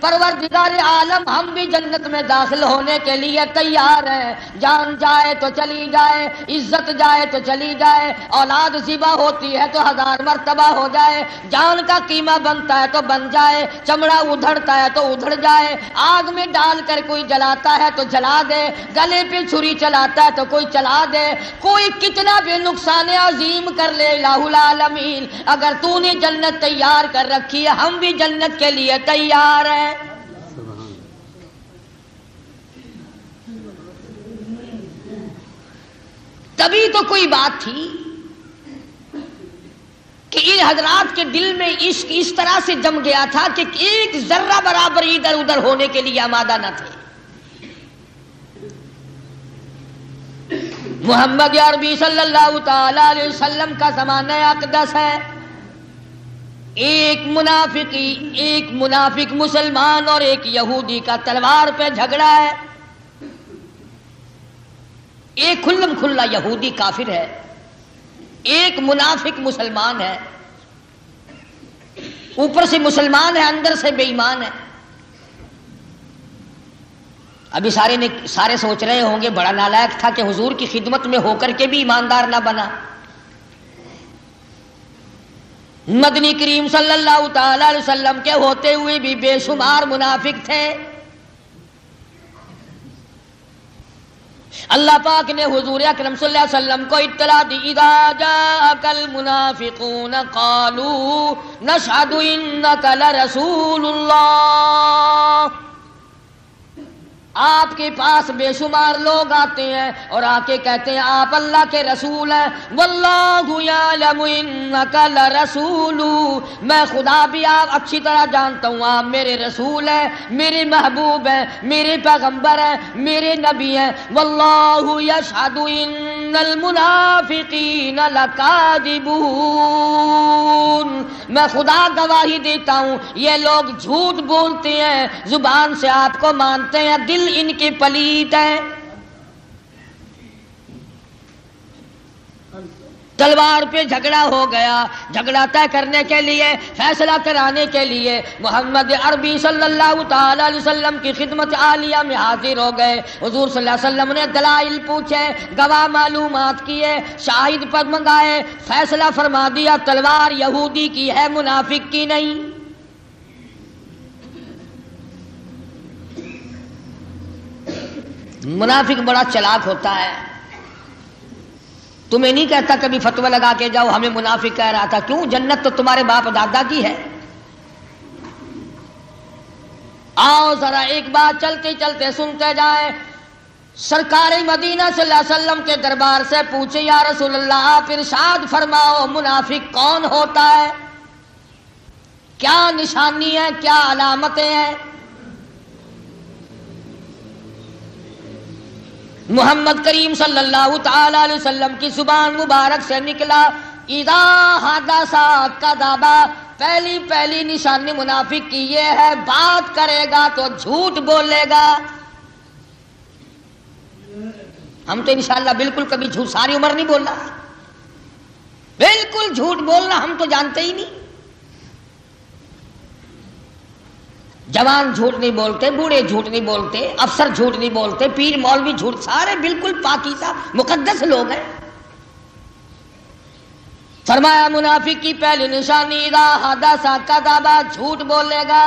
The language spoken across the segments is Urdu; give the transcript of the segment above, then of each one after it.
پروردگار عالم ہم بھی جنت میں داخل ہونے کے لیے تیار ہیں، جان جائے تو چلی جائے، عزت جائے تو چلی جائے، اولاد ذبح ہوتی ہے تو 1000 مرتبہ ہو جائے، جان کا قیمہ بنتا ہے تو بن جائے، چمڑا ادھڑتا ہے تو ادھڑ جائے، آگ میں ڈال کر کوئی جلاتا ہے تو جلا دے، گلے پہ چھری چلاتا ہے تو کوئی چلا دے، کوئی کتنا بھی نقصان عظیم کر لے الہ العالمین، اگر تو نے جنت تیار کر رکھی ہے ہم بھی جنت کے لیے تیار ہیں۔ تبھی تو کوئی بات تھی کہ ان حضرات کے دل میں عشق اس طرح سے جم گیا تھا کہ ایک ذرہ برابر ادھر ادھر ہونے کے لیے آمادہ نہ تھے۔ محمد عربی صلی اللہ تعالی علیہ وسلم کا زمانہ اقدس ہے، ایک منافق مسلمان اور ایک یہودی کا تلوار پہ جھگڑا ہے، ایک کھلم کھلا یہودی کافر ہے، ایک منافق مسلمان ہے، اوپر سے مسلمان ہے اندر سے بے ایمان ہے۔ ابھی سارے سوچ رہے ہوں گے بڑا نالائق تھا کہ حضور کی خدمت میں ہو کر کے بھی ایماندار نہ بنا۔ مدنی کریم صلی اللہ تعالی علیہ وسلم کے ہوتے ہوئے بھی بے شمار منافق تھے۔ اللہ پاک نے حضور اکرم صلی اللہ علیہ وسلم کو اطلاع دی، اذا جاءک المنافقون قالوا نشهد انک لرسول اللہ، آپ کے پاس بے شمار لوگ آتے ہیں اور آ کے کہتے ہیں آپ اللہ کے رسول ہیں، واللہ یعلم انک لرسول، میں خدا بھی آپ اچھی طرح جانتا ہوں آپ میرے رسول ہیں، میرے محبوب ہیں، میرے پیغمبر ہیں، میرے نبی ہیں، واللہ یشہد ان المنافقین لکاذبون، میں خدا گواہی دیتا ہوں یہ لوگ جھوٹ بولتے ہیں، زبان سے آپ کو مانتے ہیں، دل ان کے پلیت ہیں۔ تلوار پہ جھگڑا ہو گیا، جھگڑا طے کرنے کے لیے، فیصلہ کرانے کے لیے محمد عربی صلی اللہ تعالی علیہ وسلم کی خدمت عالیہ میں حاضر ہو گئے۔ حضور صلی اللہ علیہ وسلم نے دلائل پوچھے، گواہ معلومات کیے، شاہد پر منگائے، فیصلہ فرما دیا تلوار یہودی کی ہے منافق کی نہیں۔ منافق بڑا چلاک ہوتا ہے، تمہیں نہیں کہتا کبھی فتوی لگا کے جاؤ، ہمیں منافق کہہ رہا تھا، کیوں؟ جنت تو تمہارے باپ دادا کی ہے۔ آؤ ذرا ایک بات چلتے چلتے سنتے جائیں، سرکار مدینہ صلی اللہ علیہ وسلم کے دربار سے پوچھے یا رسول اللہ آپ ارشاد فرماؤ منافق کون ہوتا ہے، کیا نشانی ہے، کیا علامتیں ہیں؟ محمد کریم صلی اللہ تعالی علیہ وسلم کی زبان مبارک سے نکلا، اذا حدث کذب، پہلی نشانی منافق کی یہ ہے بات کرے گا تو جھوٹ بولے گا۔ ہم تو انشاءاللہ بالکل کبھی جھوٹ، ساری عمر نہیں بولنا، بالکل جھوٹ بولنا ہم تو جانتے ہی نہیں۔ جوان جھوٹ نہیں بولتے، بوڑھے جھوٹ نہیں بولتے، افسر جھوٹ نہیں بولتے، پیر مولوی جھوٹ، سارے بالکل پاکیزہ مقدس لوگ ہیں۔ فرمایا منافق کی پہلی نشانی اذا حدث کذب، جھوٹ بولے گا،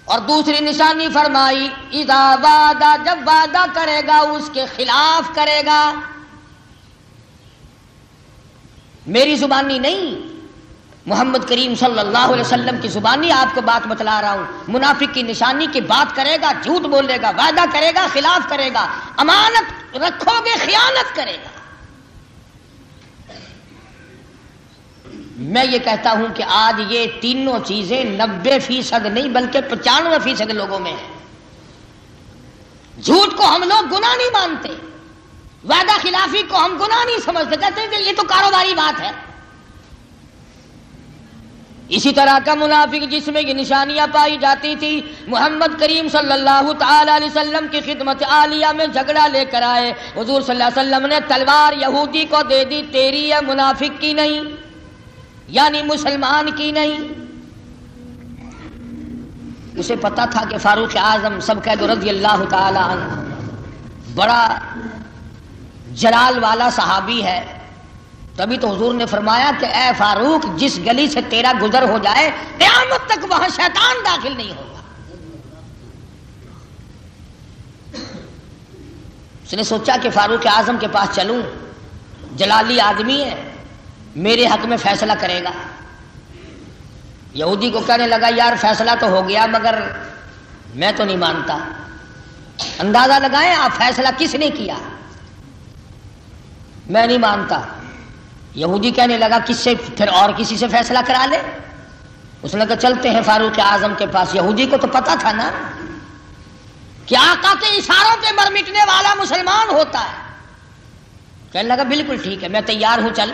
اور دوسری نشانی فرمائی اذا وعد، جب وعدہ کرے گا اس کے خلاف کرے گا۔ میری زبانی نہیں، محمد کریم صلی اللہ علیہ وسلم کی زبانی آپ کو بات بتلا رہا ہوں۔ منافق کی نشانی کی بات کرے گا، جھوٹ بولے گا، وعدہ کرے گا، خلاف کرے گا، امانت رکھو گے خیانت کرے گا۔ میں یہ کہتا ہوں کہ آج یہ تینوں چیزیں 90% نہیں بلکہ 95% لوگوں میں ہیں۔ جھوٹ کو ہم لوگ گناہ نہیں مانتے، وعدہ خلافی کو ہم گناہ نہیں سمجھتے، کہتے ہیں کہ یہ تو کاروباری بات ہے۔ اسی طرح کا منافق جس میں یہ نشانیاں پائی جاتی تھی، محمد کریم صلی اللہ تعالی علیہ وسلم کی خدمت عالیہ میں جھگڑا لے کر آئے، حضور صلی اللہ علیہ وسلم نے تلوار یہودی کو دے دی، تیری ہے منافق کی نہیں، یعنی مسلمان کی نہیں۔ اسے پتا تھا کہ فاروق اعظم سب قید رضی اللہ تعالی عنہ بڑا جلال والا صحابی ہے، تبھی تو حضور نے فرمایا کہ اے فاروق جس گلی سے تیرا گزر ہو جائے قیامت تک وہاں شیطان داخل نہیں ہوگا۔ اس نے سوچا کہ فاروق اعظم کے پاس چلوں، جلالی آدمی ہے، میرے حق میں فیصلہ کرے گا۔ یہودی کو کہنے لگا یار فیصلہ تو ہو گیا مگر میں تو نہیں مانتا۔ اندازہ لگائیں آپ فیصلہ کس نے کیا؟ میں نہیں مانتا۔ یہودی کہنے لگا کس سے؟ پھر اور کسی سے فیصلہ کرا لے۔ اس نے کہا چلتے ہیں فاروق اعظم کے پاس۔ یہودی کو تو پتا تھا نا کہ آقا کے اشاروں پہ مر مٹنے والا مسلمان ہوتا ہے۔ کہنے لگا بالکل ٹھیک ہے میں تیار ہوں، چل۔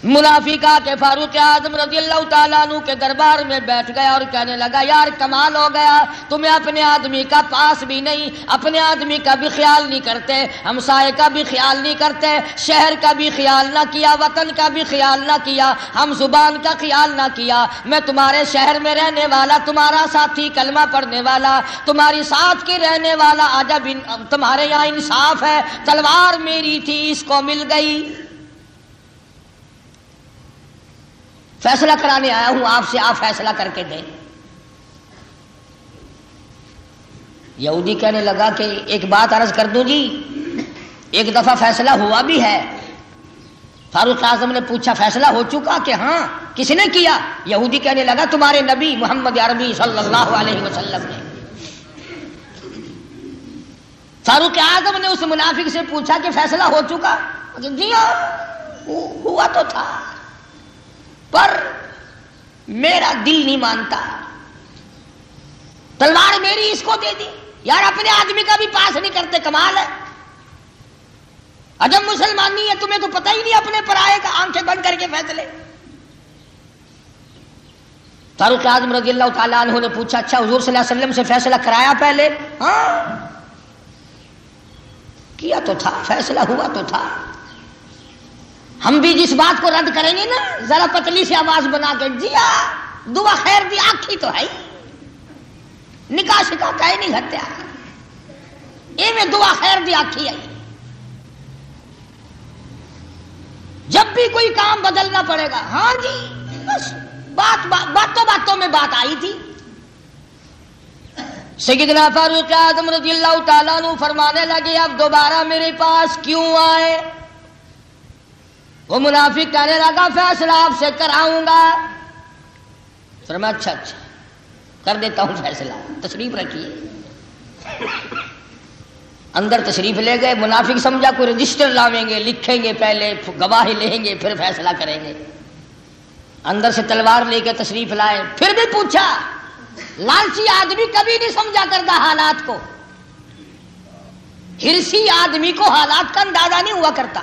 منافق آ کے فاروق اعظم رضی اللہ تعالیٰ عنہ کے دربار میں بیٹھ گیا اور کہنے لگا یار کمال ہو گیا، تمہیں اپنے آدمی کا پاس بھی نہیں، اپنے آدمی کا بھی خیال نہیں کرتے، ہمسائے کا بھی خیال نہیں کرتے، شہر کا بھی خیال نہ کیا، وطن کا بھی خیال نہ کیا، ہم زبان کا خیال نہ کیا۔ میں تمہارے شہر میں رہنے والا، تمہارا ساتھی، کلمہ پڑھنے والا، تمہاری ساتھ کے رہنے والا، عجب تمہارے یہاں انصاف ہے، تلوار میری تھی اس کو مل گئی، فیصلہ کرانے آیا ہوں آپ سے، آپ فیصلہ کر کے دیں۔ یہودی کہنے لگا کہ ایک بات عرض کر دوں جی، ایک دفعہ فیصلہ ہوا بھی ہے۔ فاروق اعظم نے پوچھا فیصلہ ہو چکا؟ کہ ہاں۔ کس نے کیا؟ یہودی کہنے لگا تمہارے نبی محمد عربی صلی اللہ علیہ وسلم نے۔ فاروق اعظم نے اس منافق سے پوچھا کہ فیصلہ ہو چکا؟ جی ہاں ہوا تو تھا پر میرا دل نہیں مانتا، تلوار میری اس کو دے دی۔ یار اپنے آدمی کا بھی پاس نہیں کرتے، کمال ہے، عجب مسلمانی ہے، تمہیں تو پتہ ہی نہیں اپنے پرائے کا، آنکھیں بند کر کے فیصلے۔ فاروق اعظم رضی اللہ تعالیٰ عنہ نے پوچھا اچھا حضور صلی اللہ علیہ وسلم سے فیصلہ کرایا پہلے؟ ہاں کیا تو تھا، فیصلہ ہوا تو تھا۔ ہم بھی جس بات کو رد کریں گے نا ذرا پتلی سی آواز بنا کے جی دعا خیر دی آنکھی تو ہے، نکاح شکا کہے نہیں گھٹیا، اے میں دعا خیر دی آنکھی آئی۔ جب بھی کوئی کام بدلنا پڑے گا ہاں جی بس باتوں میں بات آئی تھی۔ سیدنا فاروق اعظم رضی اللہ تعالیٰ عنہ فرمانے لگے اب دوبارہ میرے پاس کیوں آئے؟ وہ منافق کہنے لگا فیصلہ آپ سے کراؤں گا۔ فرمایا اچھا کر دیتا ہوں فیصلہ، تشریف رکھیے۔ اندر تشریف لے گئے، منافق سمجھا کوئی رجسٹر لاویں گے، لکھیں گے، پہلے گواہی لیں گے پھر فیصلہ کریں گے۔ اندر سے تلوار لے کے تشریف لائے، پھر بھی پوچھا۔ لالچی آدمی کبھی نہیں سمجھا کرتا حالات کو، ہرسی آدمی کو حالات کا اندازہ نہیں ہوا کرتا۔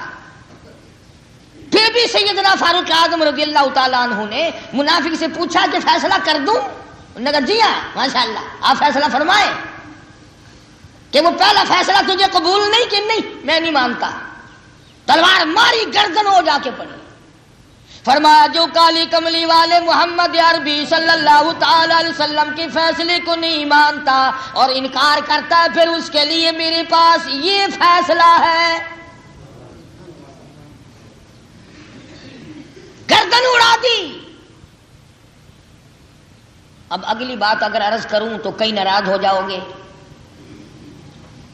پھر بھی سیدنا فاروق اعظم رضی اللہ تعالیٰ عنہ نے منافق سے پوچھا کہ فیصلہ کر دوں؟ انہوں نے کہا جی ہاں ماشاءاللہ آپ فیصلہ فرمائیں۔ کہ وہ پہلا فیصلہ تجھے قبول نہیں کہ نہیں میں نہیں مانتا، تلوار ماری گردن ہو جا کے پڑی۔ فرمایا جو کالی کملی والے محمد عربی صلی اللہ تعالی علیہ وسلم کے فیصلے کو نہیں مانتا اور انکار کرتا ہے پھر اس کے لیے میرے پاس یہ فیصلہ ہے، گردن اڑا دی۔ اب اگلی بات اگر عرض کروں تو کئی ناراض ہو جاؤ گے۔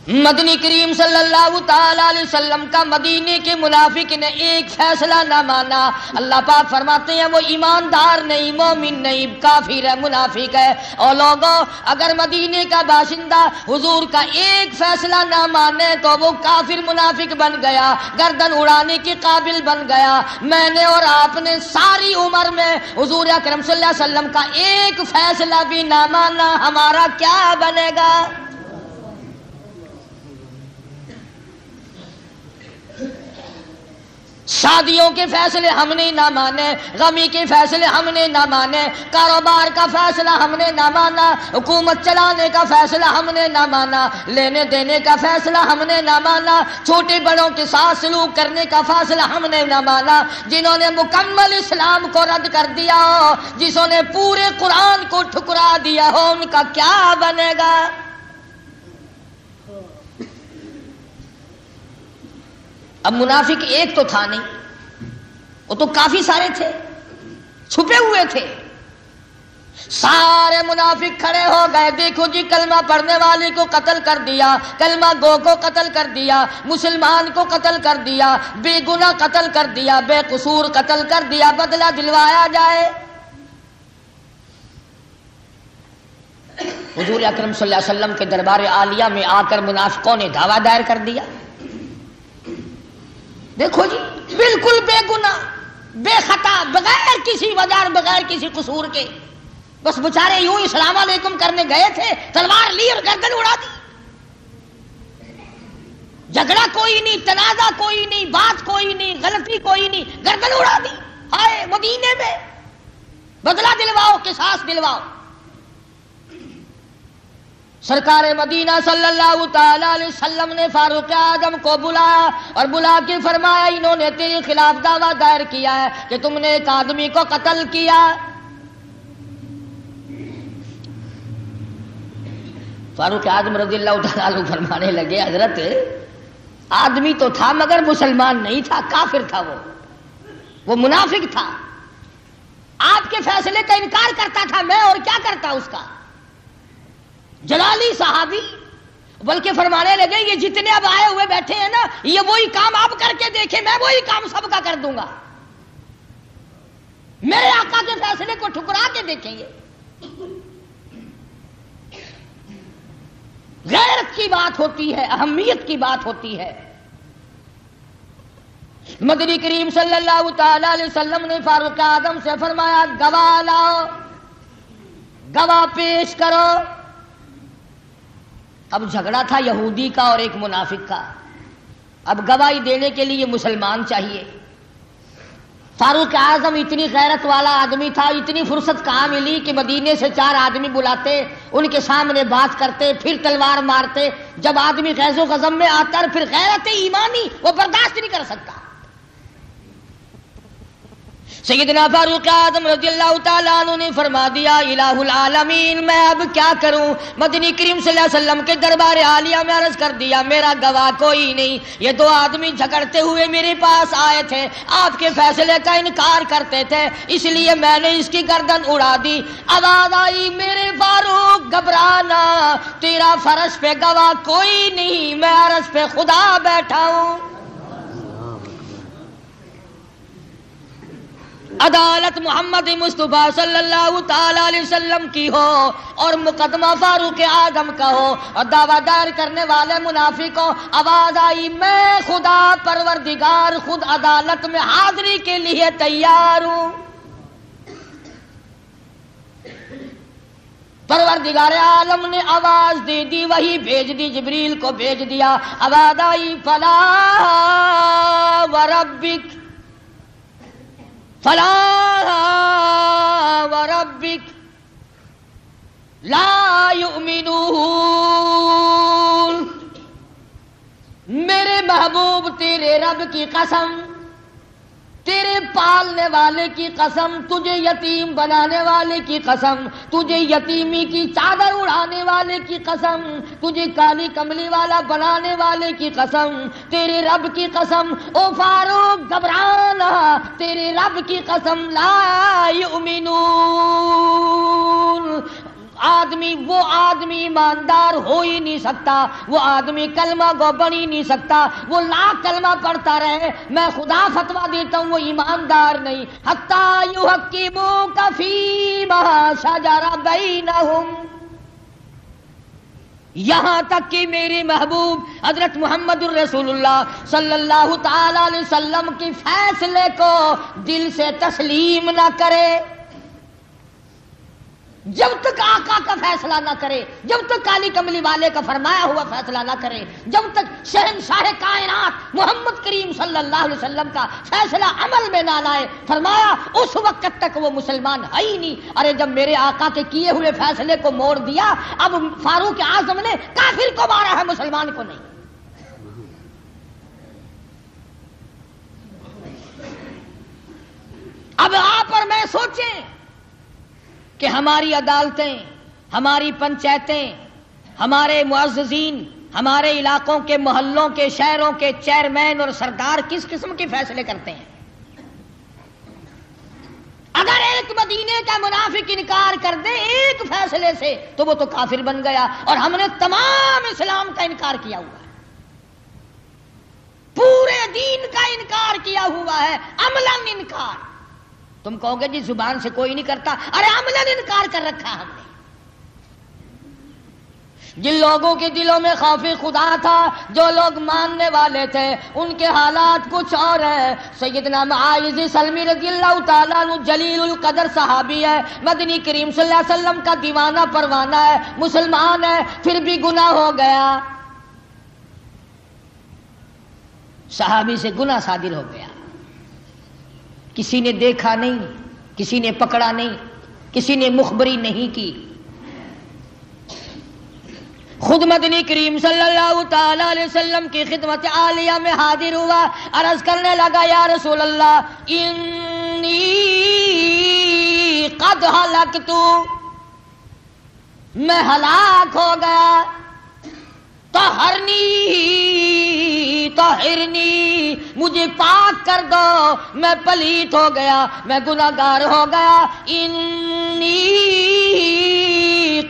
مدنی کریم صلی اللہ تعالی علیہ وسلم کا مدینے کے منافق نے ایک فیصلہ نہ مانا۔ اللہ پاک فرماتے ہیں وہ ایماندار نہیں، مومن نہیں، کافر ہے، منافق ہے۔ اور لوگوں اگر مدینے کا باشندہ حضور کا ایک فیصلہ نہ مانے تو وہ کافر منافق بن گیا، گردن اڑانے کے قابل بن گیا۔ میں نے اور آپ نے ساری عمر میں حضور اکرم صلی اللہ علیہ وسلم کا ایک فیصلہ بھی نہ مانا، ہمارا کیا بنے گا؟ شادیوں کے فیصلے ہم نے نہ مانے، غمی کے فیصلے ہم نے نہ مانے، کاروبار کا فیصلہ ہم نے نہ مانا، حکومت چلانے کا فیصلہ ہم نے نہ مانا، لینے دینے کا فیصلہ ہم نے نہ مانا، چھوٹے بڑوں کے ساتھ سلوک کرنے کا فیصلہ ہم نے نہ مانا۔ جنہوں نے مکمل اسلام کو رد کر دیا ہو، جسوں نے پورے قرآن کو ٹھکرا دیا ہو، ان کا کیا بنے گا؟ اب منافق ایک تو تھا نہیں، وہ تو کافی سارے تھے، چھپے ہوئے تھے۔ سارے منافق کھڑے ہو گئے، دیکھو جی کلمہ پڑھنے والے کو قتل کر دیا، کلمہ گو کو قتل کر دیا، مسلمان کو قتل کر دیا، بے گناہ قتل کر دیا، بے قصور قتل کر دیا، بدلہ دلوایا جائے۔ حضور اکرم صلی اللہ علیہ وسلم کے دربار عالیہ میں آ کر منافقوں نے دعویٰ دائر کر دیا، دیکھو جی بالکل بے گناہ بے خطا، بغیر کسی وجہ بغیر کسی قصور کے، بس بچارے یوں السلام علیکم کرنے گئے تھے، تلوار لی اور گردن اڑا دی۔ جھگڑا کوئی نہیں، تنازع کوئی نہیں، بات کوئی نہیں، غلطی کوئی نہیں، گردن اڑا دی۔ ہائے مدینے میں بدلہ دلواؤ، قصاص دلواؤ۔ سرکار مدینہ صلی اللہ تعالی علیہ وسلم نے فاروق اعظم کو بلایا اور بلا کے فرمایا انہوں نے تیرے خلاف دعویٰ دائر کیا ہے کہ تم نے ایک آدمی کو قتل کیا۔ فاروق اعظم رضی اللہ تعالیٰ عنہ فرمانے لگے حضرت آدمی تو تھا مگر مسلمان نہیں تھا، کافر تھا، وہ منافق تھا، آپ کے فیصلے کا انکار کرتا تھا، میں اور کیا کرتا اس کا۔ جلالی صحابی بلکہ فرمانے لگے یہ جتنے اب آئے ہوئے بیٹھے ہیں نا، یہ وہی کام آپ کر کے دیکھیں، میں وہی کام سب کا کر دوں گا، میرے آقا کے فیصلے کو ٹھکرا کے دیکھیں گے۔ غیرت کی بات ہوتی ہے، اہمیت کی بات ہوتی ہے۔ مدنی کریم صلی اللہ تعالی علیہ وسلم نے فاروق اعظم سے فرمایا گواہ لاؤ، گواہ پیش کرو۔ اب جھگڑا تھا یہودی کا اور ایک منافق کا، اب گواہی دینے کے لیے مسلمان چاہیے۔ فاروق اعظم اتنی غیرت والا آدمی تھا، اتنی فرصت کہاں ملی کہ مدینے سے 4 آدمی بلاتے، ان کے سامنے بات کرتے، پھر تلوار مارتے۔ جب آدمی غیظ و غضب میں آتا ہے پھر غیرت ایمانی وہ برداشت نہیں کر سکتا۔ سیدنا فاروق اعظم رضی اللہ تعالیٰ عنہ نے فرما دیا الہ العالمین میں اب کیا کروں؟ مدنی کریم صلی اللہ علیہ وسلم کے دربار عالیہ میں عرض کر دیا میرا گواہ کوئی نہیں، یہ 2 آدمی جھگڑتے ہوئے میرے پاس آئے تھے، آپ کے فیصلے کا انکار کرتے تھے، اس لیے میں نے اس کی گردن اڑا دی۔ آواز آئی میرے فاروق گھبرانا، تیرا فرش پہ گواہ کوئی نہیں، میں عرش پہ خدا بیٹھا ہوں۔ عدالت محمد مصطفیٰ صلی اللہ تعالی علیہ وسلم کی ہو اور مقدمہ فاروق اعظم کا ہو اور دعویٰ دائر کرنے والے منافق ہو، آواز آئی میں خدا پروردگار خود عدالت میں حاضری کے لیے تیار ہوں۔ پروردگار عالم نے آواز دے دی، وہی بھیج دی، جبریل کو بھیج دیا۔ آواز آئی فلا وربک فلا وربک لا یؤمنون، میرے محبوب تیرے رب کی قسم، تیرے پالنے والے کی قسم، تجھے یتیم بنانے والے کی قسم، تجھے یتیمی کی چادر اڑانے والے کی قسم، تجھے کالی کملی والا بنانے والے کی قسم، تیرے رب کی قسم، او فاروق گھبرانا، تیرے رب کی قسم لا یؤمنون، وہ آدمی ایماندار ہو ہی نہیں سکتا، وہ آدمی کلمہ گو بن ہی نہیں سکتا، وہ لاکھ کلمہ پڑھتا رہے، میں خدا فتویٰ دیتا ہوں وہ ایماندار نہیں۔ حتی یحکموک فیما شجر بینہم، یہاں تک کہ میرے محبوب حضرت محمد الرسول اللہ صلی اللہ تعالی علیہ وسلم کے فیصلے کو دل سے تسلیم نہ کرے۔ جب تک آقا کا فیصلہ نہ کرے، جب تک کالی کملی والے کا فرمایا ہوا فیصلہ نہ کرے، جب تک شہنشاہ کائنات محمد کریم صلی اللہ علیہ وسلم کا فیصلہ عمل میں نہ لائے، فرمایا اس وقت تک وہ مسلمان ہے ہی نہیں۔ ارے جب میرے آقا کے کیے ہوئے فیصلے کو موڑ دیا، اب فاروق اعظم نے کافر کو مارا ہے، مسلمان کو نہیں۔ اب آپ اور میں سوچیں کہ ہماری عدالتیں، ہماری پنچایتیں، ہمارے معززین، ہمارے علاقوں کے محلوں کے شہروں کے چیئرمین اور سردار کس قسم کے فیصلے کرتے ہیں؟ اگر ایک مدینے کا منافق انکار کر دے ایک فیصلے سے تو وہ تو کافر بن گیا، اور ہم نے تمام اسلام کا انکار کیا ہوا ہے، پورے دین کا انکار کیا ہوا ہے، عملاً انکار۔ تم کہو گے جی زبان سے کوئی نہیں کرتا، ارے عملاً انکار کر رکھا ہم نے۔ جن لوگوں کے دلوں میں خوف خدا تھا، جو لوگ ماننے والے تھے، ان کے حالات کچھ اور ہیں۔ سیدنا معاذ سلمی رضی اللہ تعالیٰ عنہ جلیل القدر صحابی ہے، مدنی کریم صلی اللہ علیہ وسلم کا دیوانہ پروانہ ہے، مسلمان ہے، پھر بھی گناہ ہو گیا، صحابی سے گناہ صادر ہو گیا۔ کسی نے دیکھا نہیں، کسی نے پکڑا نہیں، کسی نے مخبری نہیں کی، خود مدنی کریم صلی اللہ تعالی علیہ وسلم کی خدمت عالیہ میں حاضر ہوا، عرض کرنے لگا یا رسول اللہ انی قد ہلکت، میں ہلاک ہو گیا، طہرنی طہرنی، مجھے پاک کر دو، میں پلیت ہو گیا، میں گناہگار ہو گیا، انی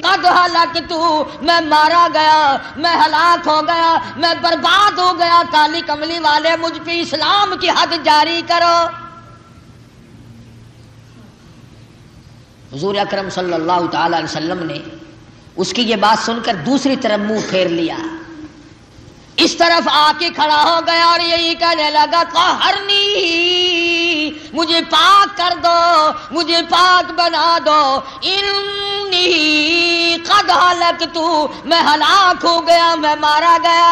قد ہلکت، میں مارا گیا، میں ہلاک ہو گیا، میں برباد ہو گیا، کالی کملی والے مجھ پہ اسلام کی حد جاری کرو۔ حضور اکرم صلی اللہ تعالی علیہ وسلم نے اس کی یہ بات سن کر دوسری طرف منہ پھیر لیا، اس طرف آ کے کھڑا ہو گیا اور یہی کہنے لگا طہرنی، مجھے پاک کر دو، مجھے پاک بنا دو، انی قد ہلکت، میں ہلاک ہو گیا، میں مارا گیا۔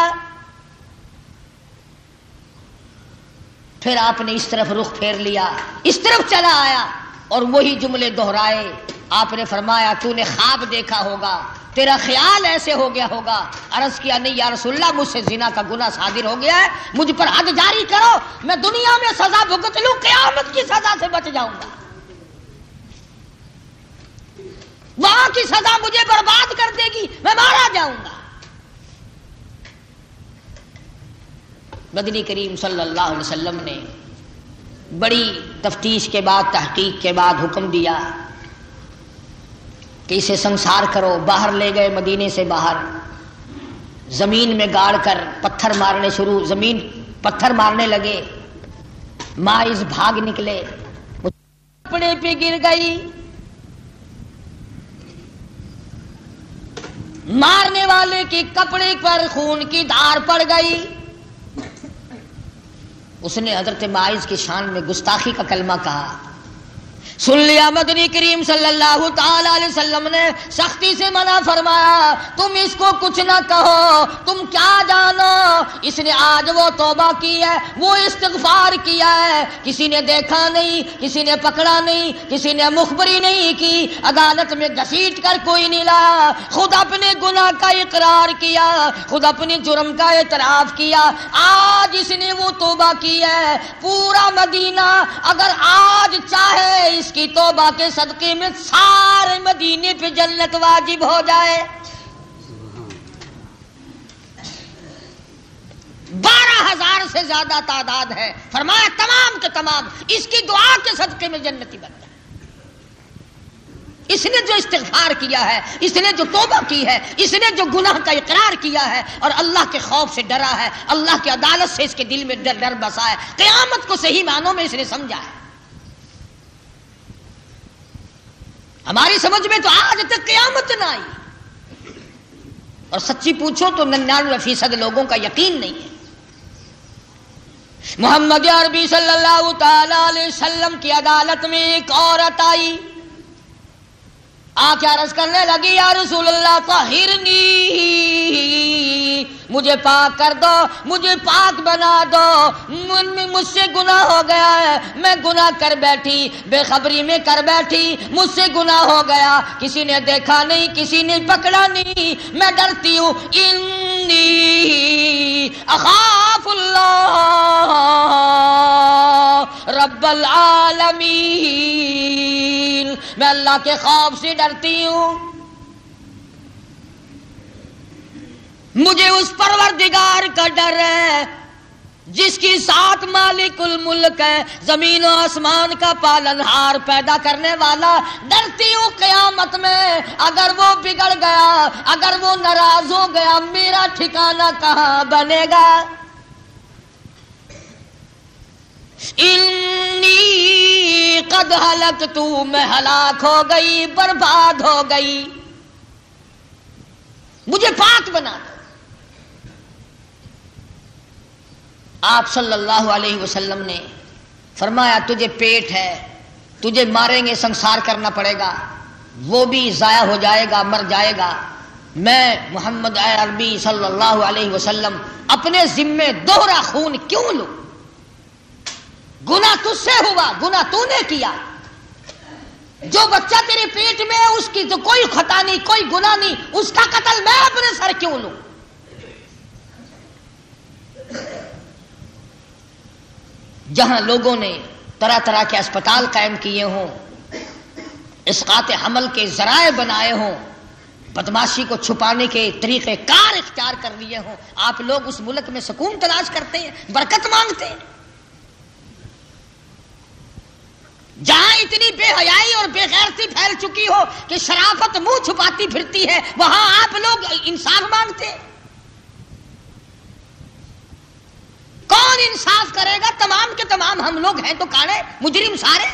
پھر آپ نے اس طرف رخ پھیر لیا، اس طرف چلا آیا اور وہی جملے دہرائے۔ آپ نے فرمایا تو نے خواب دیکھا ہوگا، تیرا خیال ایسے ہو گیا ہوگا۔ عرض کیا نہیں یا رسول اللہ، مجھ سے زنا کا گناہ صادر ہو گیا ہے، مجھ پر حد جاری کرو، میں دنیا میں سزا بھگت لوں، قیامت کی سزا سے بچ جاؤں گا، وہاں کی سزا مجھے برباد کر دے گی، میں مارا جاؤں گا۔ مدنی کریم صلی اللہ علیہ وسلم نے بڑی تفتیش کے بعد، تحقیق کے بعد حکم دیا کہ اسے سنسار کرو۔ باہر لے گئے، مدینے سے باہر زمین میں گاڑ کر پتھر مارنے شروع، زمین پتھر مارنے لگے، ماعز بھاگ نکلے، کپڑے پہ گر گئی، مارنے والے کے کپڑے پر خون کی دھار پڑ گئی۔ اس نے حضرت ماعز کی شان میں گستاخی کا کلمہ کہا، سن لیا مدنی کریم صلی اللہ تعالی علیہ وسلم نے سختی سے منع فرمایا، تم اس کو کچھ نہ کہو، تم کیا جانو، اس نے آج وہ توبہ کی ہے، وہ استغفار کیا ہے، کسی نے دیکھا نہیں، کسی نے پکڑا نہیں، کسی نے مخبری نہیں کی، عدالت میں گھسیٹ کر کوئی نہیں لایا، خود اپنے گناہ کا اقرار کیا، خود اپنے جرم کا اعتراف کیا، آج اس نے وہ توبہ کی ہے۔ پورا مدینہ اگر آج چاہے اس کی توبہ کے صدقے میں سارے مدینے پہ جنت واجب ہو جائے۔ 12,000 سے زیادہ تعداد ہے، فرمایا تمام کے تمام اس کی دعا کے صدقے میں جنتی بن جائے۔ اس نے جو استغفار کیا ہے، اس نے جو توبہ کی ہے، اس نے جو گناہ کا اقرار کیا ہے اور اللہ کے خوف سے ڈرا ہے، اللہ کی عدالت سے اس کے دل میں ڈر بسا ہے، قیامت کو صحیح معنوں میں اس نے سمجھا ہے۔ ہماری سمجھ میں تو آج تک قیامت نہ آئی، اور سچی پوچھو تو 99% لوگوں کا یقین نہیں ہے۔ محمد عربی صلی اللہ تعالی علیہ وسلم کی عدالت میں ایک عورت آئی، آ کے عرض کرنے لگی یا رسول اللہ طہرنی، مجھے پاک کر دو، مجھے پاک بنا دو، مجھ سے گناہ ہو گیا ہے، میں گناہ کر بیٹھی، بے خبری میں کر بیٹھی، مجھ سے گناہ ہو گیا، کسی نے دیکھا نہیں، کسی نے پکڑا نہیں، میں ڈرتی ہوں، انی اخاف اللہ رب العالمین، میں اللہ کے خوف سے ڈرتی ہوں، مجھے اس پروردگار کا ڈر ہے جس کی ساتھ مالک الملک ہے، زمین و آسمان کا پالنہار، پیدا کرنے والا، ڈرتی ہوں قیامت میں اگر وہ بگڑ گیا، اگر وہ ناراض ہو گیا، میرا ٹھکانہ کہاں بنے گا۔ انی قد ہلکت، میں ہلاک ہو گئی، برباد ہو گئی، مجھے پاک بنا دو۔ آپ صلی اللہ علیہ وسلم نے فرمایا تجھے پیٹ ہے، تجھے ماریں گے، سنسار کرنا پڑے گا، وہ بھی ضائع ہو جائے گا، مر جائے گا، میں محمد عربی صلی اللہ علیہ وسلم اپنے ذمے دوہرا خون کیوں لوں؟ گناہ تجھ سے ہوا، گناہ تو نے کیا، جو بچہ تیرے پیٹ میں ہے اس کی تو کوئی خطا نہیں، کوئی گناہ نہیں، اس کا قتل میں اپنے سر کیوں لوں؟ جہاں لوگوں نے طرح طرح کے اسپتال قائم کیے ہوں، اسقاط حمل کے ذرائع بنائے ہوں، بدماشی کو چھپانے کے طریقے کار اختیار کر لیے ہوں، آپ لوگ اس ملک میں سکون تلاش کرتے ہیں، برکت مانگتے ہیں۔ جہاں اتنی بے حیائی اور بے غیرتی پھیل چکی ہو کہ شرافت منہ چھپاتی پھرتی ہے، وہاں آپ لوگ انصاف مانگتے ہیں۔ کون انصاف کرے گا؟ تمام کے تمام ہم لوگ ہیں تو کاڑے مجرم سارے۔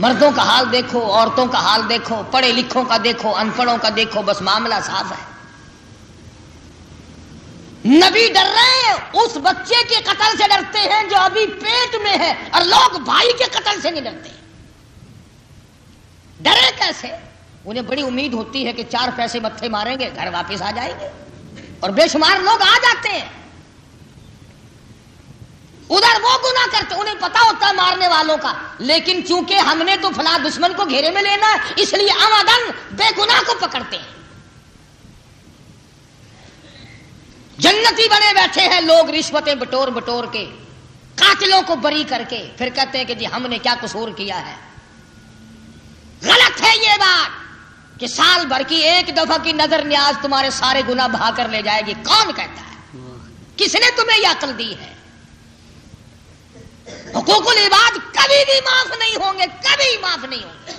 مردوں کا حال دیکھو، عورتوں کا حال دیکھو، پڑھے لکھوں کا دیکھو، ان پڑھوں کا دیکھو، بس معاملہ صاف ہے۔ نبی ڈر رہے ہیں، اس بچے کے قتل سے ڈرتے ہیں جو ابھی پیٹ میں ہے، اور لوگ بھائی کے قتل سے نہیں ڈرتے۔ ڈرے کیسے؟ انہیں بڑی امید ہوتی ہے کہ 4 پیسے متھے ماریں گے، گھر واپس آ جائیں گے، اور بے شمار لوگ آ جاتے ہیں۔ ادھر وہ گناہ کرتے، انہیں پتا ہوتا ہے مارنے والوں کا، لیکن چونکہ ہم نے تو فلاں دشمن کو گھیرے میں لینا ہے، اس لیے عمدن بے گناہ کو پکڑتے ہیں۔ جنتی بنے بیٹھے ہیں لوگ، رشوتیں بٹور بٹور کے، قاتلوں کو بری کر کے، پھر کہتے ہیں کہ جی ہم نے کیا قصور کیا ہے۔ غلط ہے یہ بات کہ سال بھر کی ایک دفعہ کی نظر نیاز تمہارے سارے گناہ بہا کر لے جائے گی۔ کون کہتا ہے؟ کس نے تمہیں یہ عقل دی ہے؟ حقوق العباد کبھی بھی معاف نہیں ہوں گے، کبھی معاف نہیں ہوں گے۔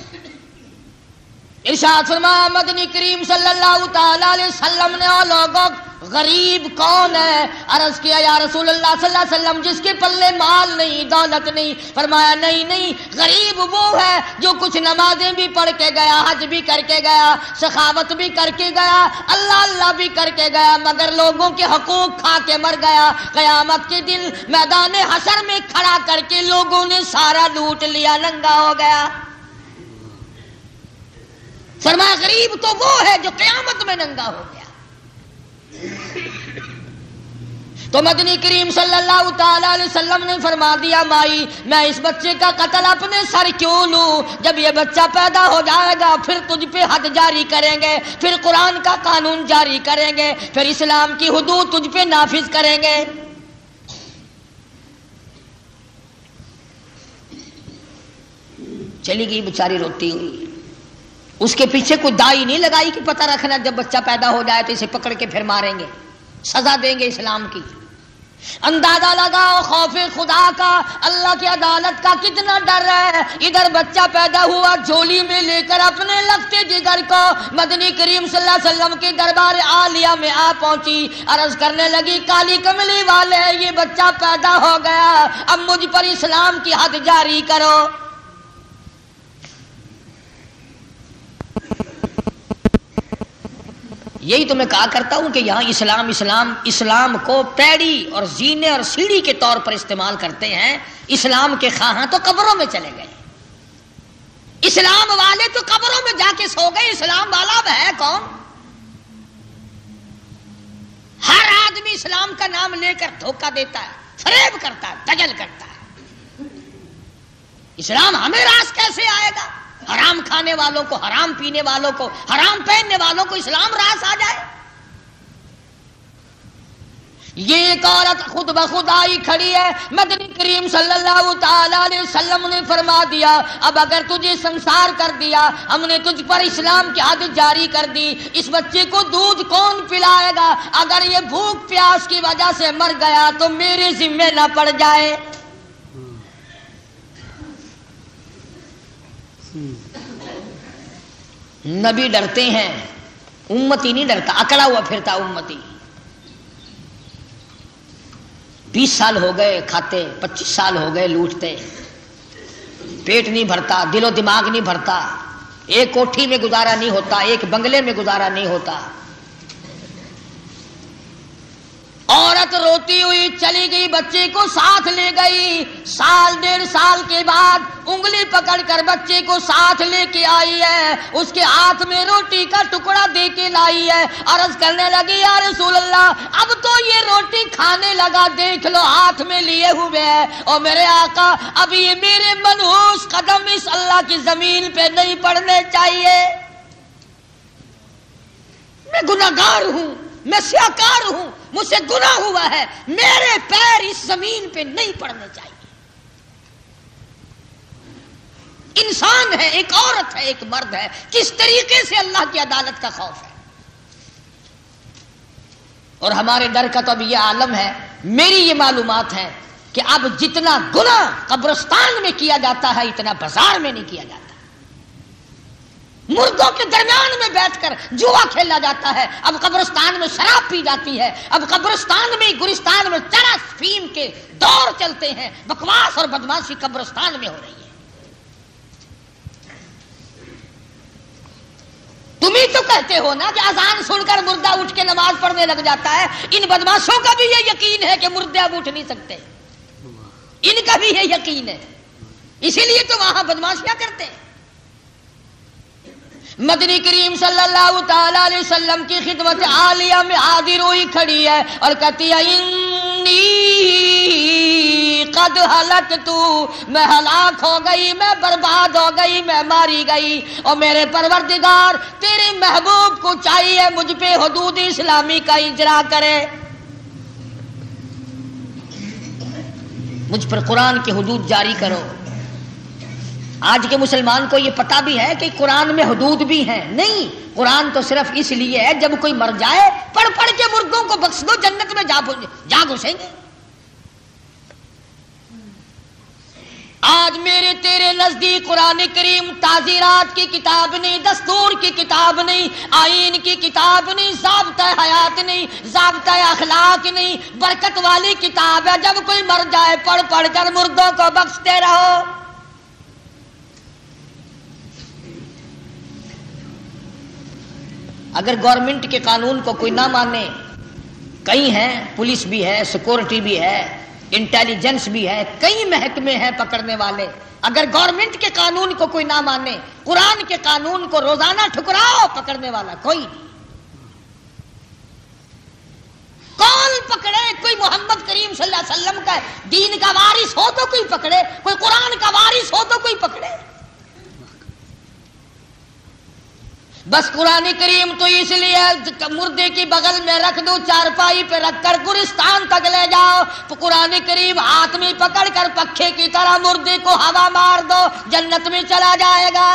ارشاد فرمایا مدنی کریم صلی اللہ تعالی علیہ وسلم نے، اور لوگوں غریب کون ہے؟ عرض کیا یا رسول اللہ صلی اللہ علیہ وسلم جس کے پلے مال نہیں، دولت نہیں۔ فرمایا نہیں، غریب وہ ہے جو کچھ نمازیں بھی پڑھ کے گیا، حج بھی کر کے گیا، سخاوت بھی کر کے گیا، اللہ بھی کر کے گیا، مگر لوگوں کے حقوق کھا کے مر گیا۔ قیامت کے دن میدان حشر میں کھڑا کر کے لوگوں نے سارا لوٹ لیا، ننگا ہو گیا۔ فرمایا غریب تو وہ ہے جو قیامت میں ننگا ہو گیا۔ تو مدنی کریم صلی اللہ تعالی علیہ وسلم نے فرما دیا مائی میں اس بچے کا قتل اپنے سر کیوں لوں؟ جب یہ بچہ پیدا ہو جائے گا پھر تجھ پہ حد جاری کریں گے، پھر قرآن کا قانون جاری کریں گے، پھر اسلام کی حدود تجھ پہ نافذ کریں گے۔ چلی گئی بیچاری روتی ہوئی، اس کے پیچھے کوئی دائی نہیں لگائی کہ پتہ رکھنا جب بچہ پیدا ہو جائے تو اسے پکڑ کے پھر ماریں گے، سزا دیں گے اسلام کی۔ اندازہ لگاؤ خوف خدا کا، اللہ کی عدالت کا کتنا ڈر ہے۔ ادھر بچہ پیدا ہوا، جھولی میں لے کر اپنے لگتے جگر کو مدنی کریم صلی اللہ علیہ وسلم کے دربار عالیہ میں آ پہنچی، عرض کرنے لگی کالی کملی والے یہ بچہ پیدا ہو گیا، اب مجھ پر اسلام کی حد جاری کرو۔ یہی تو میں کہا کرتا ہوں کہ یہاں اسلام کو پیڑی اور زینے اور سیڑھی کے طور پر استعمال کرتے ہیں. اسلام کے خواہاں تو قبروں میں چلے گئے. اسلام والے تو قبروں میں جا کے سو گئے. اسلام والا اب ہے کون؟ ہر آدمی اسلام کا نام لے کر دھوکہ دیتا ہے، فریب کرتا ہے، دجل کرتا ہے. اسلام ہمیں راس کیسے آئے گا؟ حرام کھانے والوں کو، حرام پینے والوں کو، حرام پہننے والوں کو اسلام راس آ جائے. یہ ایک عورت خود بخود آئی کھڑی ہے. مدنی کریم صلی اللہ تعالی علیہ وسلم نے فرما دیا اب اگر تجھے سنسار کر دیا، ہم نے تجھ پر اسلام کی حد جاری کر دی، اس بچے کو دودھ کون پلائے گا؟ اگر یہ بھوک پیاس کی وجہ سے مر گیا تو میرے ذمہ نہ پڑ جائے. نبی ڈرتے ہیں، امتی نہیں ڈرتا. اکڑا ہوا پھرتا امتی. 20 سال ہو گئے کھاتے، 25 سال ہو گئے لوٹتے، پیٹ نہیں بھرتا، دل و دماغ نہیں بھرتا، ایک کوٹھی میں گزارا نہیں ہوتا، ایک بنگلے میں گزارا نہیں ہوتا. عورت روتی ہوئی چلی گئی، بچے کو ساتھ لے گئی. سال 1.5 سال کے بعد انگلی پکڑ کر بچے کو ساتھ لے کے آئی ہے، اس کے ہاتھ میں روٹی کا ٹکڑا دے کے لائی ہے. عرض کرنے لگی یا رسول اللہ اب تو یہ روٹی کھانے لگا، دیکھ لو ہاتھ میں لیے ہوئے ہے. اور میرے آقا اب یہ میرے منحوس قدم اس اللہ کی زمین پہ نہیں پڑنے چاہیے. میں گناہگار ہوں، میں سیاکار ہوں، مجھ سے گناہ ہوا ہے، میرے پیر اس زمین پہ نہیں پڑنے چاہیے. انسان ہے، ایک عورت ہے، ایک مرد ہے، کس طریقے سے اللہ کی عدالت کا خوف ہے. اور ہمارے ڈر کا تو اب یہ عالم ہے. میری یہ معلومات ہے کہ اب جتنا گناہ قبرستان میں کیا جاتا ہے اتنا بازار میں نہیں کیا جاتا. مردوں کے درمیان میں بیٹھ کر جوا کھیلا جاتا ہے، اب قبرستان میں شراب پی جاتی ہے، اب قبرستان میں گورستان میں چرس فیم کے دور چلتے ہیں. بکواس اور بدماشی قبرستان میں ہو رہی ہے. تم ہی تو کہتے ہو نا کہ اذان سن کر مردہ اٹھ کے نماز پڑھنے لگ جاتا ہے. ان بدماشوں کا بھی یہ یقین ہے کہ مردے اب اٹھ نہیں سکتے، ان کا بھی یہ یقین ہے، اسی لیے تو وہاں بدماشیاں کرتے ہیں. مدنی کریم صلی اللہ تعالی علیہ وسلم کی خدمت عالیہ میں حاضر ہوئی کھڑی ہے اور کہتی ہے انی قد ہلکت، میں ہلاک ہو گئی، میں برباد ہو گئی، میں ماری گئی. اور میرے پروردگار تیرے محبوب کو چاہیے مجھ پہ حدود اسلامی کا اجرا کرے، مجھ پر قرآن کی حدود جاری کرو. آج کے مسلمان کو یہ پتا بھی ہے کہ قرآن میں حدود بھی ہیں. نہیں، قرآن تو صرف اس لیے ہے جب کوئی مر جائے پڑھ پڑھ کے مردوں کو بخش دو، جنت میں جا گھسیں گے. آج میرے تیرے نزدیک قرآن کریم تعزیرات کی کتاب نہیں، دستور کی کتاب نہیں، آئین کی کتاب نہیں، ضابطہ حیات نہیں، ضابطہ اخلاق نہیں، برکت والی کتاب ہے. جب کوئی مر جائے پڑھ پڑھ کر مردوں کو بخشتے رہو. اگر گورنمنٹ کے قانون کو کوئی نہ مانے، کئی ہیں، پولیس بھی ہے، سیکورٹی بھی ہے، انٹیلیجنس بھی ہے، کئی محکمے ہیں پکڑنے والے. اگر گورنمنٹ کے قانون کو کوئی نہ مانے، قرآن کے قانون کو روزانہ ٹھکراؤ، پکڑنے والا کوئی نہیں. کون پکڑے؟ کوئی محمد کریم صلی اللہ علیہ وسلم کا دین کا وارث ہو تو کوئی پکڑے، کوئی قرآن کا وارث ہو تو کوئی پکڑے. بس قرآن کریم تو اس لیے مردے کی بغل میں رکھ دو، چارپائی پہ رکھ کر گورستان تک لے جاؤ تو قرآن کریم ہاتھ میں پکڑ کر پکھے کی طرح مردے کو ہوا مار دو، جنت میں چلا جائے گا.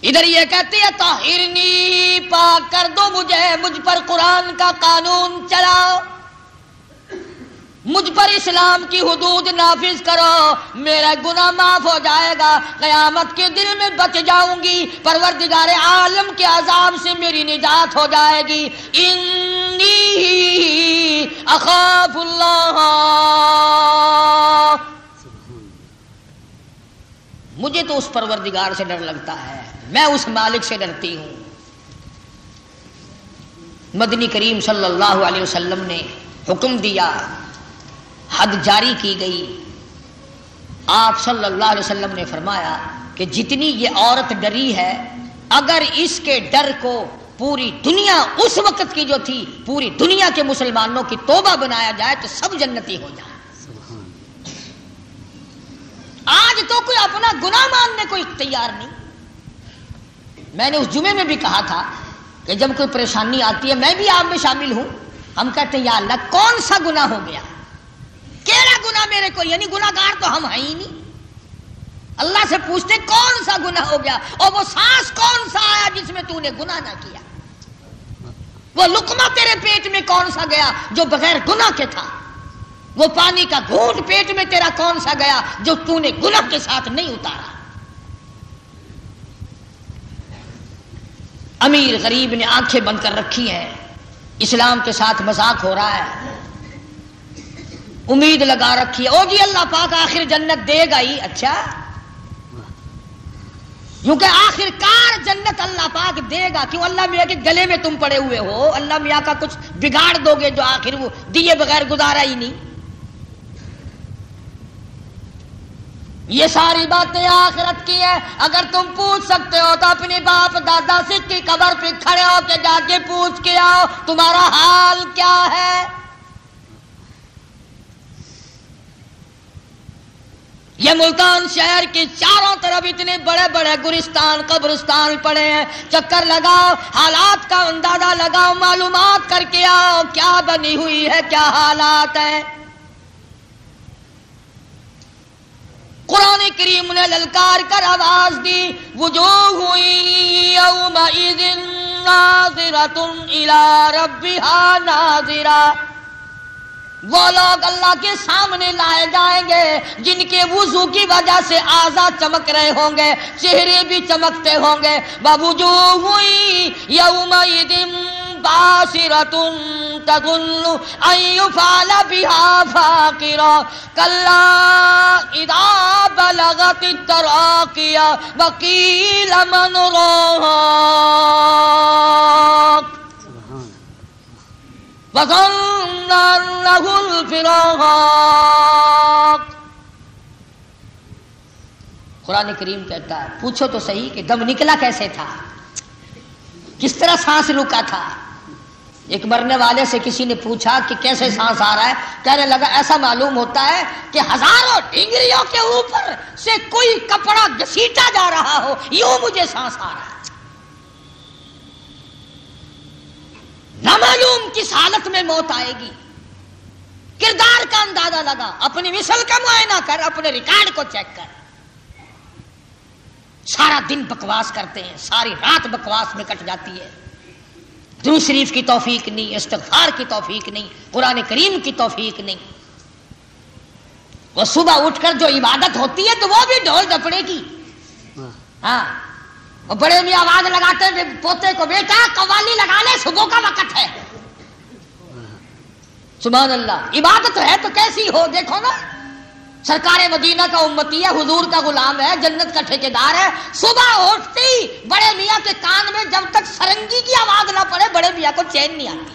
ادھر یہ کہتی ہے طاہرنی، پاک کر دو مجھے، مجھ پر قرآن کا قانون چلاؤ، مجھ پر اسلام کی حدود نافذ کرو، میرا گناہ معاف ہو جائے گا، قیامت کے دن میں بچ جاؤں گی، پروردگار عالم کے عذاب سے میری نجات ہو جائے گی. انی اخاف اللہ، مجھے تو اس پروردگار سے ڈر لگتا ہے، میں اس مالک سے ڈرتی ہوں۔ مدنی کریم صلی اللہ علیہ وسلم نے حکم دیا، حد جاری کی گئی۔ آپ صلی اللہ علیہ وسلم نے فرمایا کہ جتنی یہ عورت ڈری ہے، اگر اس کے ڈر کو پوری دنیا اس وقت کی جو تھی پوری دنیا کے مسلمانوں کی توبہ بنایا جائے تو سب جنتی ہو جائے۔ آج تو کوئی اپنا گناہ ماننے کو تیار نہیں۔ میں نے اس جمعے میں بھی کہا تھا کہ جب کوئی پریشانی آتی ہے، میں بھی آپ میں شامل ہوں، ہم کہتے ہیں یا اللہ کون سا گناہ ہو گیا، کیڑا گناہ میرے کو، یعنی گناہ گار تو ہم ہیں ہی نہیں۔ اللہ سے پوچھتے کون سا گناہ ہو گیا، اور وہ سانس کون سا آیا جس میں تو نے گناہ نہ کیا، وہ لقمہ تیرے پیٹ میں کون سا گیا جو بغیر گناہ کے تھا، وہ پانی کا گھونٹ پیٹ میں تیرا کون سا گیا جو تو نے گناہ کے ساتھ نہیں اتارا۔ امیر غریب نے آنکھیں بند کر رکھی ہیں، اسلام کے ساتھ مذاق ہو رہا ہے، امید لگا رکھی ہے، او جی اللہ پاک آخر جنت دے گا ہی۔ اچھا، کیونکہ آخر کار جنت اللہ پاک دے گا، کیوں اللہ میاں کے گلے میں تم پڑے ہوئے ہو، اللہ میاں کا کچھ بگاڑ دو گے جو آخر وہ دیے بغیر گزارا ہی نہیں۔ یہ ساری باتیں آخرت کی ہے۔ اگر تم پوچھ سکتے ہو تو اپنے باپ دادا سے کی قبر پہ کھڑے ہو کے جا کے پوچھ کے آؤ تمہارا حال کیا ہے۔ یہ ملتان شہر کے چاروں طرف اتنے بڑے بڑے گورستان قبرستان پڑے ہیں، چکر لگاؤ، حالات کا اندازہ لگاؤ، معلومات کر کے آؤ کیا بنی ہوئی ہے، کیا حالات ہیں۔ قرآن کریم نے للکار کر آواز دی، وجوہ یومئذ ناظرۃ الی ربھا ناظرہ، وہ لوگ اللہ کے سامنے لائے جائیں گے جن کے وضو کی وجہ سے اعضاء چمک رہے ہوں گے، چہرے بھی چمکتے ہوں گے۔ ووجوہ یومئذ باسرۃ تظن ان یفعل بها فاقرہ کلا اذا بلغت التراقی وقیل من راق وظن انه الفراق۔ قرآن کریم کہتا ہے پوچھو تو صحیح کہ دم نکلا کیسے تھا، کس طرح سانس رکا تھا۔ ایک مرنے والے سے کسی نے پوچھا کہ کیسے سانس آ رہا ہے، کہنے لگا ایسا معلوم ہوتا ہے کہ ہزاروں ڈنگریوں کے اوپر سے کوئی کپڑا گھسیٹا جا رہا ہو، یوں مجھے سانس آ رہا ہے۔ نہ معلوم کس حالت میں موت آئے گی، کردار کا اندازہ لگا، اپنی مثل کا معائنہ کر، اپنے ریکارڈ کو چیک کر۔ سارا دن بکواس کرتے ہیں، ساری رات بکواس میں کٹ جاتی ہے، درود شریف کی توفیق نہیں، استغفار کی توفیق نہیں، قرآن کریم کی توفیق نہیں۔ وہ صبح اٹھ کر جو عبادت ہوتی ہے تو وہ بھی ڈھول ڈپڑے کی، ہاں وہ بڑے میں آواز لگاتے ہیں پوتے کو، بیٹا قوالی لگا لے صبح کا وقت ہے۔ سبحان اللہ، عبادت ہے تو کیسی ہو، دیکھو نا، سرکار مدینہ کا امتی ہے، حضور کا غلام ہے، جنت کا ٹھیکیدار ہے، صبح اٹھتے ہی بڑے میاں کے کان میں جب تک سرنگی کی آواز نہ پڑے بڑے میاں کو چین نہیں آتی،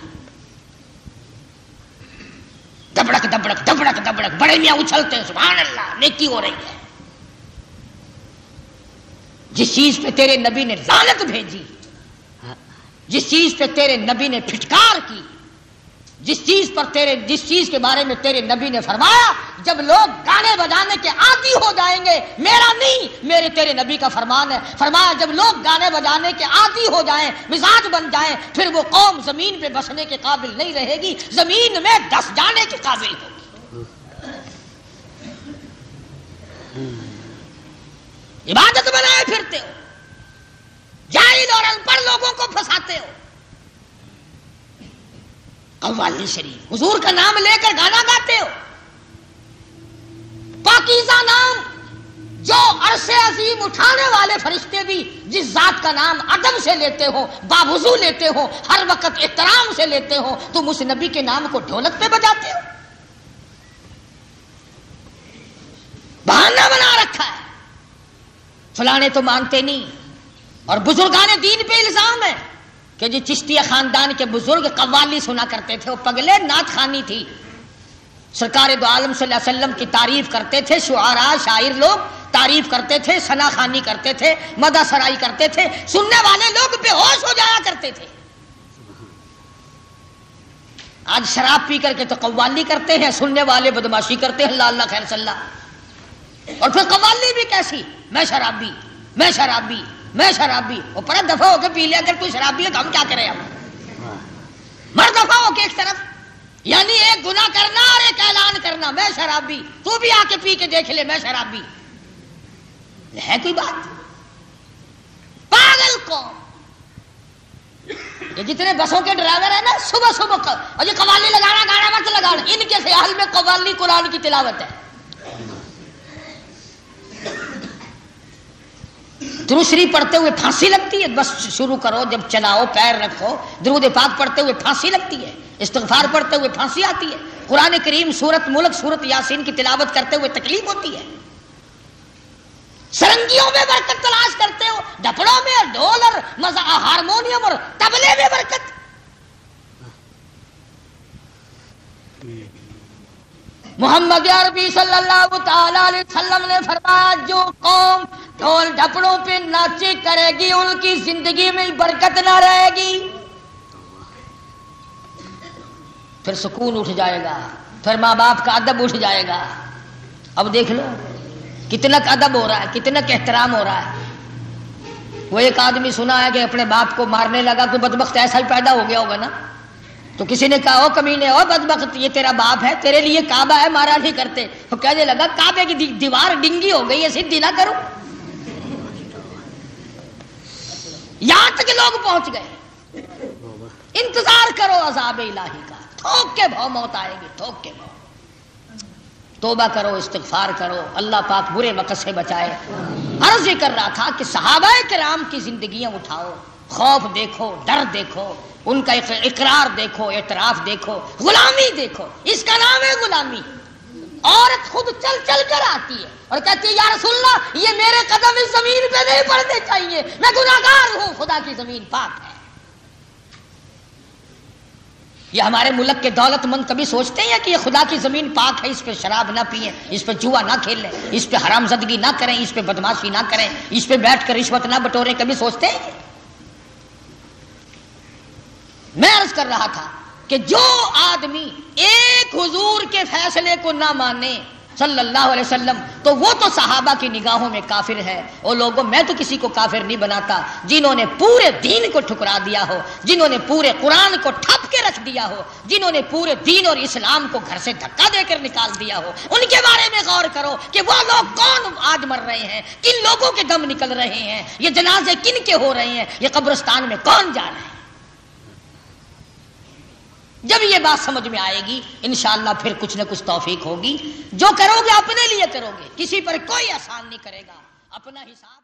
دبڑک دبڑک دبڑک دبڑک بڑے میاں اچھلتے ہیں، سبحان اللہ نیکی ہو رہی ہے۔ جس چیز پہ تیرے نبی نے لعنت بھیجی، جس چیز پہ تیرے نبی نے پھٹکار کی، جس چیز کے بارے میں تیرے نبی نے فرمایا جب لوگ گانے بجانے کے عادی ہو جائیں گے، میرا نہیں میرے تیرے نبی کا فرمان ہے، فرمایا جب لوگ گانے بجانے کے عادی ہو جائیں، مزاج بن جائیں، پھر وہ قوم زمین پہ بسنے کے قابل نہیں رہے گی، زمین میں دس جانے کے قابل ہوگی۔ عبادت بنائے پھرتے ہو، جاہل اور ان پڑھ لوگوں کو پھنساتے ہو۔ قوالی شریف حضور کا نام لے کر گانا گاتے ہو، پاکیزہ نام جو عرش عظیم اٹھانے والے فرشتے بھی جس ذات کا نام عدم سے لیتے ہو، باوضو لیتے ہو، ہر وقت احترام سے لیتے ہو، تم اس نبی کے نام کو ڈھولک پہ بجاتے ہو، بہانہ بنا رکھا ہے۔ فلانے تو مانتے نہیں. اور بزرگان دین پہ الزام ہے کہ جو چشتیہ خاندان کے بزرگ قوالی سنا کرتے تھے وہ پگلے نعت خوانی تھی. سرکار دو عالم صلی اللہ علیہ وسلم کی تعریف کرتے تھے شعراء شاعر لوگ، تعریف کرتے تھے، ثنا خوانی کرتے تھے، مدح سرائی کرتے تھے، سننے والے لوگ بے ہوش ہو جایا کرتے تھے. آج شراب پی کر کے تو قوالی کرتے ہیں، سننے والے بدماشی کرتے ہیں، اللہ اللہ خیر صلی اللہ. اور پھر قوالی بھی کیسی، میں شرابی میں شرابی میں شرابی. وہ پر دفعہ ہو کے پی لیا، اگر کوئی شرابی ہے تو ہم کیا کریں؟ ہم مر دفعہ ہو کے ایک طرف، یعنی ایک گناہ کرنا اور ایک اعلان کرنا میں شرابی. تو بھی آ کے پی کے دیکھ لے میں شرابی. ہے کوئی بات؟ پاگل قوم. یہ جتنے بسوں کے ڈرائیور ہیں نا، صبح صبح اور یہ قوالی لگانا گانا مت لگانا، ان کے خیال میں قوالی قرآن کی تلاوت ہے. درود شریف پڑھتے ہوئے پھانسی لگتی ہے، بس شروع کرو، جب چلاؤ پیر رکھو. درود پاک پڑھتے ہوئے پھانسی لگتی ہے، استغفار پڑھتے ہوئے پھانسی آتی ہے. قرآن کریم سورت ملک سورت یاسین کی تلاوت کرتے ہوئے تکلیف ہوتی ہے. سرنگیوں میں برکت تلاش کرتے ہو، ڈھپڑوں میں ڈھول اور ہارمونیم اور طبلے میں برکت. محمد عربی صلی اللہ تعالی علیہ وسلم نے فرمایا جو قوم ڈھول ڈھپڑوں پہ ناچے کرے گی ان کی زندگی میں برکت نہ رہے گی. پھر سکون اٹھ جائے گا، پھر ماں باپ کا ادب اٹھ جائے گا. اب دیکھ لو کتنا ادب ہو رہا ہے، کتنا احترام ہو رہا ہے. وہ ایک آدمی سنا ہے کہ اپنے باپ کو مارنے لگا، کوئی بدبخت ایسا ہی پیدا ہو گیا ہوگا نا. تو کسی نے کہا او کمینے او بدبخت، یہ تیرا باپ ہے، تیرے لیے کعبہ ہے، مارا نہیں کرتے. وہ کہنے لگا کعبے کی دیوار ڈنگی ہو گئی ہے، سیدھی نہ کرو. یہاں تک لوگ پہنچ گئے. انتظار کرو عذاب الہی کا، تھوک کے بھو موت آئے گی، تھوک کے بھو. توبہ کرو، استغفار کرو، اللہ پاک برے وقت سے بچائے. عرض یہ کر رہا تھا کہ صحابہ کرام کی زندگیاں اٹھاؤ، خوف دیکھو، ڈر دیکھو، ان کا اقرار دیکھو، اعتراف دیکھو، غلامی دیکھو. اس کا نام ہے غلامی. عورت خود چل چل کر آتی ہے اور کہتی ہے یا رسول اللہ یہ میرے قدم اس زمین پہ نہیں پڑنے چاہیے، میں گناہگار ہوں، خدا کی زمین پاک ہے. یہ ہمارے ملک کے دولت مند کبھی سوچتے ہیں کہ یہ خدا کی زمین پاک ہے، اس پہ شراب نہ پئیں، اس پہ جوا نہ کھیلیں، اس پہ حرام زدگی نہ کریں، اس پہ بدماشی نہ کریں، اس پہ بیٹھ کر رشوت نہ بٹوریں، کبھی سوچتے ہیں؟ میں عرض کر رہا تھا کہ جو آدمی ایک حضور کے فیصلے کو نہ مانے صلی اللہ علیہ وسلم تو وہ تو صحابہ کی نگاہوں میں کافر ہے. اور لوگوں میں تو کسی کو کافر نہیں بناتا جنہوں نے پورے دین کو ٹھکرا دیا ہو، جنہوں نے پورے قرآن کو ٹھپ کے رکھ دیا ہو، جنہوں نے پورے دین اور اسلام کو گھر سے دھکا دے کر نکال دیا ہو. ان کے بارے میں غور کرو کہ وہ لوگ کون آج مر رہے ہیں، کن لوگوں کے دم نکل رہے ہیں، یہ جنازے کن کے ہو رہے ہیں، یہ قبرستان میں کون جا رہے ہیں. جب یہ بات سمجھ میں آئے گی انشاءاللہ پھر کچھ نہ کچھ توفیق ہوگی. جو کرو گے اپنے لیے کرو گے، کسی پر کوئی احسان نہیں کرے گا، اپنا حساب